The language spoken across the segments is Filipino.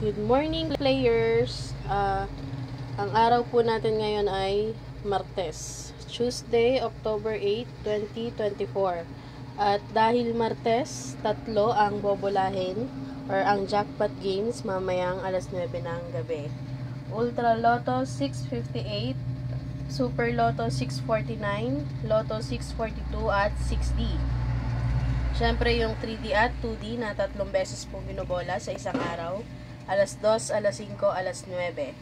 Good morning players! Ang araw po natin ngayon ay Martes, Tuesday, October 8, 2024. At dahil Martes, tatlo ang bobolahin or ang jackpot games mamayang alas 9 ng gabi. Ultra Lotto 658, Super Lotto 649, Lotto 642 at 6D. Siyempre yung 3D at 2D na 3 beses po binobola sa isang araw. Alas 2, alas 5, alas 9.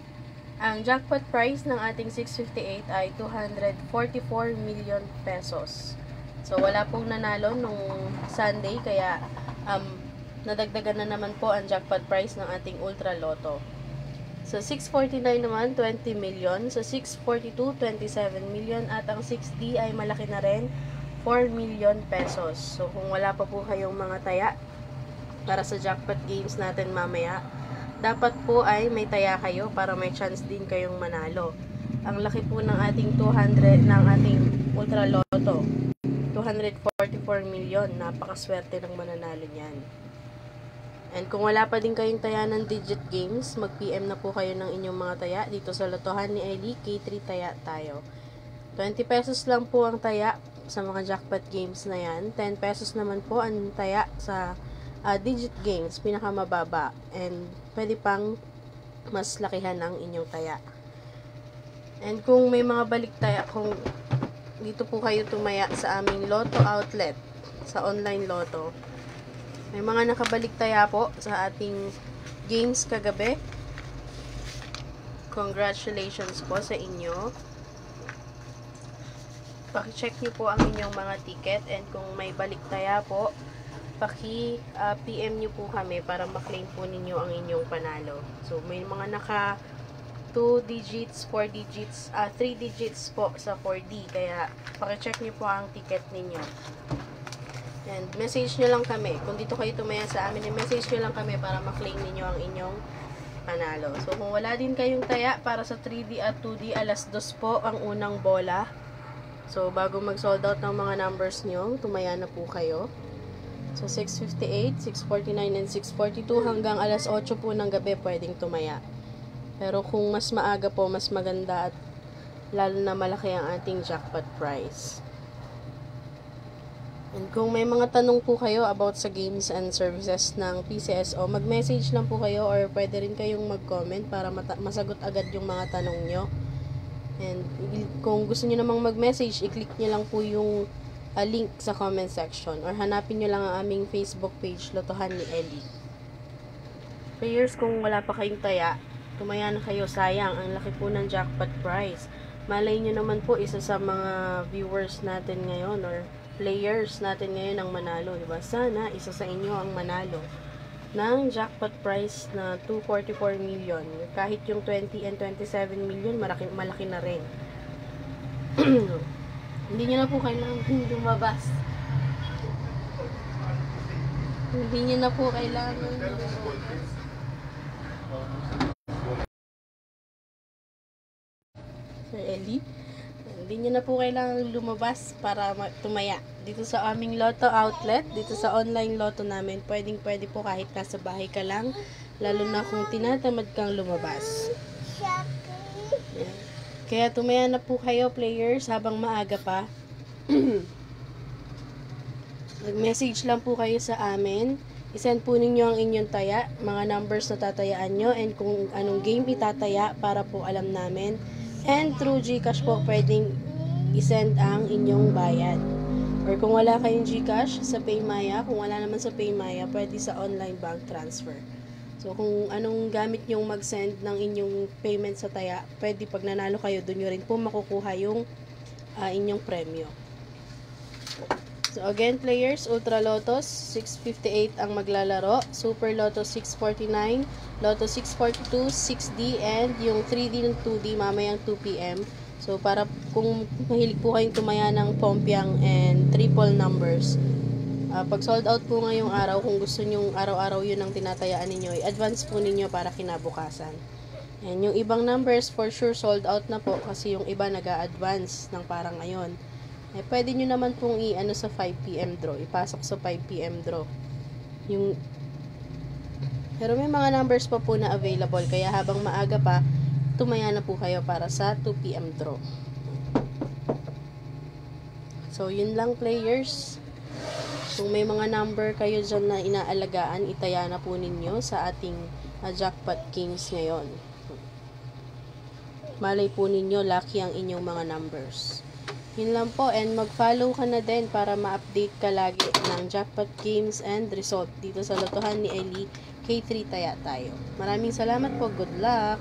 Ang jackpot prize ng ating 658 ay 244 million pesos. So wala pong nanalo nung Sunday kaya nadagdagan na naman po ang jackpot prize ng ating Ultra Lotto. Sa 649 naman, 20 million. Sa 642, 27 million. At ang 6D ay malaki na rin, 4 million pesos. So, kung wala pa po kayong mga taya para sa jackpot games natin mamaya, dapat po ay may taya kayo para may chance din kayong manalo. Ang laki po ng ating 200, ng ating Ultra Lotto, 244 million. Napakaswerte ng mananalo niyan. And kung wala pa din kayong taya ng digit games, mag-PM na po kayo ng inyong mga taya dito sa lotohan ni Ellie, K3 Taya tayo. 20 pesos lang po ang taya sa mga jackpot games na yan. 10 pesos naman po ang taya sa digit games, pinakamababa. And pwede pang mas lakihan ang inyong taya. And kung may mga balik taya, kung dito po kayo tumaya sa aming Lotto outlet, sa online Lotto, may mga nakabalik taya po sa ating games kagabi. Congratulations po sa inyo. Paki-check niyo po ang inyong mga ticket, and kung may balik taya po, PM niyo po kami para ma-claim po ninyo ang inyong panalo. So may mga naka 2 digits, 4 digits, 3 digits po sa 4D, kaya paki-check niyo po ang ticket ninyo. And message nyo lang kami. Kung dito kayo tumaya sa amin, message nyo lang kami para ma-claim ninyo ang inyong panalo. So kung wala din kayong taya para sa 3D at 2D, alas 2 po ang unang bola. So, bago mag-sold out ng mga numbers nyo, tumaya na po kayo. So, 658, 649, and 642 hanggang alas 8 po ng gabi pwedeng tumaya. Pero kung mas maaga po, mas maganda at lalo na malaki ang ating jackpot prize. And kung may mga tanong po kayo about sa games and services ng PCSO, mag-message lang po kayo or pwede rin kayong mag-comment para masagot agad yung mga tanong nyo. And kung gusto niyo namang mag-message, i-click niyo lang po yung link sa comment section or hanapin niyo lang ang aming Facebook page, Lotohan ni Ellie. Players, kung wala pa kayong taya, tumaya na kayo, sayang, ang laki po ng jackpot prize. Malay niyo naman po, isa sa mga viewers natin ngayon or players natin ngayon ang manalo, diba? Sana isa sa inyo ang manalo ng jackpot prize na 244 million. Kahit yung 20 and 27 million, malaki na rin. Hindi nyo na po kailangan lumabas. Hindi nyo na po kailangan lumabas. Sir Ellie, hindi nyo na po kailangan lumabas para tumaya. Dito sa aming Lotto outlet, dito sa online Lotto namin, pwede po kahit nasa bahay ka lang, lalo na kung tinatamad kang lumabas. Yan. Kaya tumaya na po kayo, players, habang maaga pa. Mag-message lang po kayo sa amin. I-send po ninyo ang inyong taya, mga numbers na tatayaan nyo, and kung anong game itataya para po alam namin. And through GCash po, pwedeng i-send ang inyong bayad. Or kung wala kayong GCash, sa PayMaya. Kung wala naman sa PayMaya, pwede sa online bank transfer. So, kung anong gamit nyong mag-send ng inyong payment sa taya, pwede pag nanalo kayo, doon nyo rin po makukuha yung inyong premyo. So, again, players, Ultra Lotto 658 ang maglalaro. Super Lotto 649, Lotto 642, 6D, and yung 3D ng 2D mamayang 2 PM. So, para kung mahilig po kayong tumaya ng pompiang and triple numbers, pag sold out po ngayong araw, kung gusto nyong araw-araw yun ang tinatayaan ninyo, i-advance po ninyo para kinabukasan. And yung ibang numbers, for sure, sold out na po kasi yung iba nag-a-advance ng parang ngayon. Pwede nyo naman pong i-ano sa 5 PM draw, ipasok sa 5 PM draw. Yung Pero may mga numbers pa po na available, kaya habang maaga pa, tumaya na po kayo para sa 2 PM draw. So, yun lang players. Kung may mga number kayo dyan na inaalagaan, itaya na po ninyo sa ating Jackpot Kings ngayon. Malay po ninyo, lucky ang inyong mga numbers. Yun lang po, and mag-follow ka na din para ma-update ka lagi ng Jackpot Games and result dito sa lotohan ni Ellie K3 Taya tayo. Maraming salamat po, good luck!